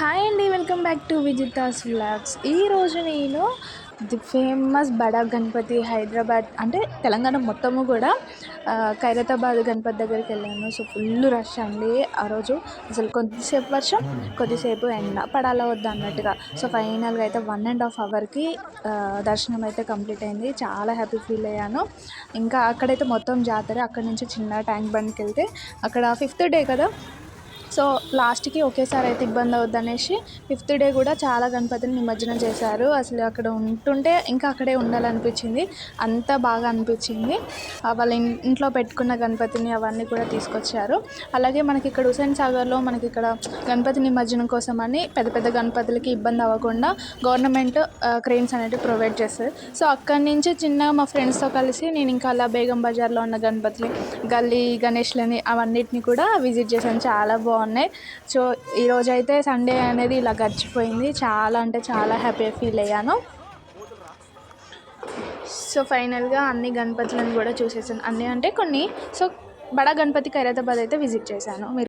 Hi అండి, welcome back to విజితాస్ vlogs. ఈరోజు నేను ది ఫేమస్ బడా గణపతి హైదరాబాద్ అంటే తెలంగాణ మొత్తము కూడా ఖైరతాబాద్ గణపతి దగ్గరికి వెళ్ళాను. సో ఫుల్ రష్ అండి ఆ రోజు. అసలు కొద్దిసేపు వర్షం, కొద్దిసేపు ఎండ, పడాలా వద్దా అన్నట్టుగా. సో ఫైనల్గా అయితే 1.5 అవర్కి దర్శనం అయితే కంప్లీట్ అయింది. చాలా హ్యాపీ ఫీల్ అయ్యాను. ఇంకా అక్కడైతే మొత్తం జాతర. అక్కడ నుంచి చిన్న ట్యాంక్ బండ్కి వెళ్తే అక్కడ 5th డే కదా, సో లాస్ట్కి ఒకేసారి అయితే ఇబ్బంది అవుద్ది అనేసి 5th డే కూడా చాలా గణపతిని నిమజ్జనం చేశారు. అసలు అక్కడ ఉంటుంటే ఇంకా అక్కడే ఉండాలనిపించింది, అంత బాగా అనిపించింది. వాళ్ళ ఇంట్లో పెట్టుకున్న గణపతిని అవన్నీ కూడా తీసుకొచ్చారు. అలాగే మనకి ఇక్కడ హుసేన్ సాగర్లో మనకి ఇక్కడ గణపతి నిమజ్జనం కోసం అని పెద్ద పెద్ద గణపతులకి ఇబ్బంది అవ్వకుండా గవర్నమెంట్ క్రెయిన్స్ అనేవి ప్రొవైడ్ చేస్తుంది. సో అక్కడి నుంచి చిన్నగా మా ఫ్రెండ్స్తో కలిసి నేను ఇంకా అలా బేగం బజార్లో ఉన్న గణపతులు, గల్లీ గణేష్లని అవన్నిటిని కూడా విజిట్ చేశాను. చాలా బాగున్నాయి. సో ఈరోజైతే సండే అనేది ఇలా గడిచిపోయింది. చాలా అంటే చాలా హ్యాపీగా ఫీల్ అయ్యాను. సో ఫైనల్గా అన్ని గణపతులను కూడా చూసేసాను. అన్నీ అంటే కొన్ని. సో బడా గణపతి ఖైరతాబాద్ అయితే విజిట్ చేశాను.